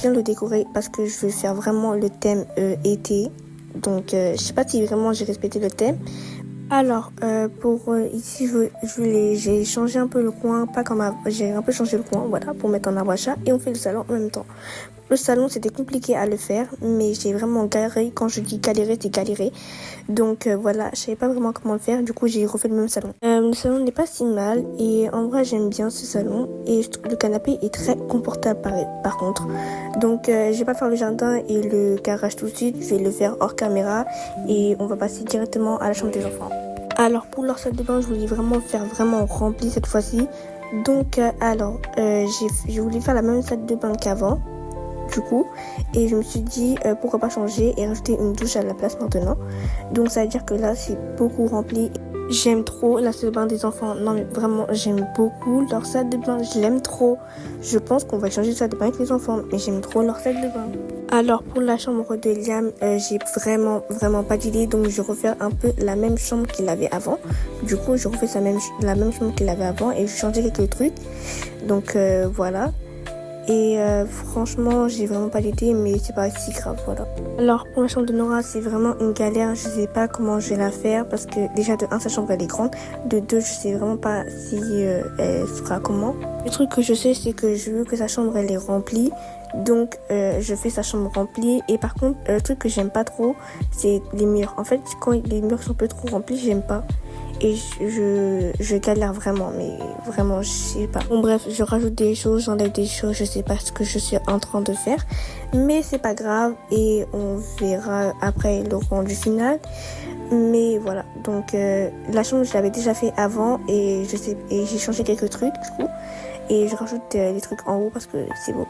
Je viens de le décorer parce que je veux faire vraiment le thème été. Donc, je sais pas si vraiment j'ai respecté le thème. Alors, ici, j'ai changé un peu le coin, pas comme avant, j'ai un peu changé le coin, voilà, pour mettre en arbre à chat, et on fait le salon en même temps. Le salon, c'était compliqué à le faire, mais j'ai vraiment galéré. Quand je dis galérer, c'est galérer. Donc voilà, je savais pas vraiment comment le faire. Du coup, j'ai refait le même salon. Le salon n'est pas si mal et en vrai, j'aime bien ce salon. Et je trouve que le canapé est très confortable par contre. Donc, je vais pas faire le jardin et le garage tout de suite. Je vais le faire hors caméra et on va passer directement à la chambre des enfants. Alors, pour leur salle de bain, je voulais vraiment faire vraiment rempli cette fois-ci. Donc, je voulais faire la même salle de bain qu'avant. Du coup, et je me suis dit pourquoi pas changer et rajouter une douche à la place maintenant. Donc ça veut dire que là c'est beaucoup rempli. J'aime trop la salle de bain des enfants. Non mais vraiment j'aime beaucoup leur salle de bain. Je l'aime trop. Je pense qu'on va changer de salle de bain avec les enfants, mais j'aime trop leur salle de bain. Alors pour la chambre de Liam, j'ai vraiment pas d'idée, donc je refais un peu la même chambre qu'il avait avant. Du coup je refais la même chambre qu'il avait avant et je changeais quelques trucs. Donc voilà. Et franchement, j'ai vraiment pas d'idée, mais c'est pas si grave, voilà. Alors, pour la chambre de Nora, c'est vraiment une galère. Je sais pas comment je vais la faire parce que déjà, de 1, sa chambre, elle est grande. De 2, je sais vraiment pas si elle sera comment. Le truc que je sais, c'est que je veux que sa chambre, elle est remplie. Donc, je fais sa chambre remplie. Et par contre, le truc que j'aime pas trop, c'est les murs. En fait, quand les murs sont un peu trop remplis, j'aime pas. Et je galère vraiment, mais vraiment, je sais pas. Bon bref, je rajoute des choses, j'enlève des choses, je sais pas ce que je suis en train de faire. Mais c'est pas grave et on verra après le rendu final. Mais voilà, donc la chambre je l'avais déjà fait avant et j'ai changé quelques trucs du coup. Et je rajoute les trucs en haut parce que c'est beau.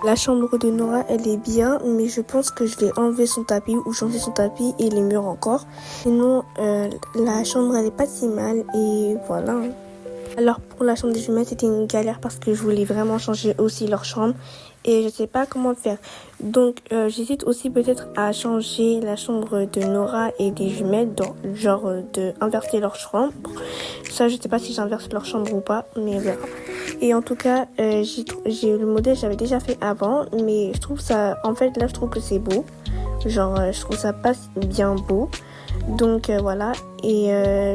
La chambre de Nora, elle est bien, mais je pense que je vais enlever son tapis ou changer son tapis et les murs encore. Sinon, la chambre, elle est pas si mal et voilà. Alors pour la chambre des jumelles, c'était une galère parce que je voulais vraiment changer aussi leur chambre et je sais pas comment faire. Donc j'hésite aussi peut-être à changer la chambre de Nora et des jumelles, de inverser leur chambre. Ça, je sais pas si j'inverse leur chambre ou pas, mais on verra. Et en tout cas, j'ai le modèle, j'avais déjà fait avant, mais je trouve ça, en fait là je trouve que c'est beau. Je trouve ça pas bien beau. Donc voilà, et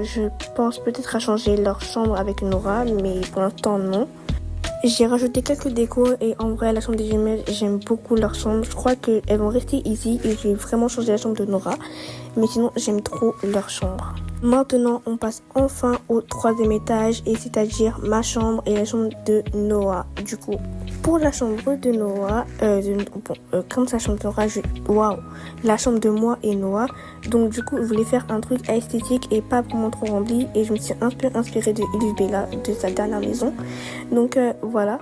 je pense peut-être à changer leur chambre avec Nora, mais pour l'instant non. J'ai rajouté quelques décos et en vrai la chambre des jumelles, j'aime beaucoup leur chambre. Je crois qu'elles vont rester ici et je vais vraiment changer la chambre de Nora. Mais sinon j'aime trop leur chambre. Maintenant on passe enfin au 3e étage et c'est-à-dire ma chambre et la chambre de Noah. Du coup pour la chambre de Noah, comme sa chambre de Noah, la chambre de moi et Noah. Donc du coup je voulais faire un truc esthétique et pas vraiment trop rempli et je me suis un peu inspirée de Elif Bella, de sa dernière maison. Donc voilà.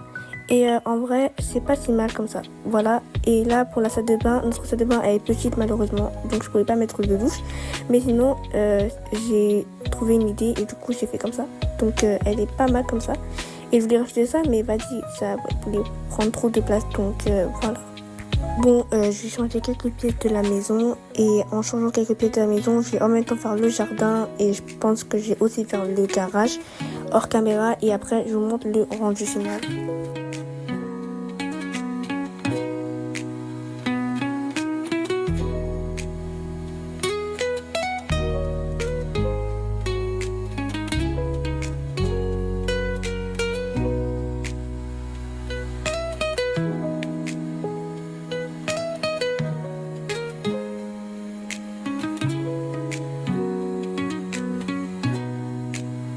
Et en vrai, c'est pas si mal comme ça. Voilà. Et là, pour la salle de bain, notre salle de bain elle est petite malheureusement. Donc je pouvais pas mettre de douche. Mais sinon, j'ai trouvé une idée et du coup j'ai fait comme ça. Donc elle est pas mal comme ça. Et je voulais rajouter ça, mais vas-y, ça voulait prendre trop de place. Donc voilà. Bon, j'ai changé quelques pièces de la maison. Et en changeant quelques pièces de la maison, je vais en même temps faire le jardin. Et je pense que je vais aussi faire le garage hors caméra. Et après, je vous montre le rendu final.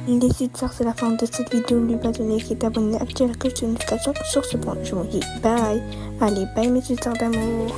N'hésite pas, c'est la fin de cette vidéo. N'oublie pas de liker, t'abonner, activer la cloche de notification sur ce point. Je vous dis bye. Allez, bye mes histoires d'amour.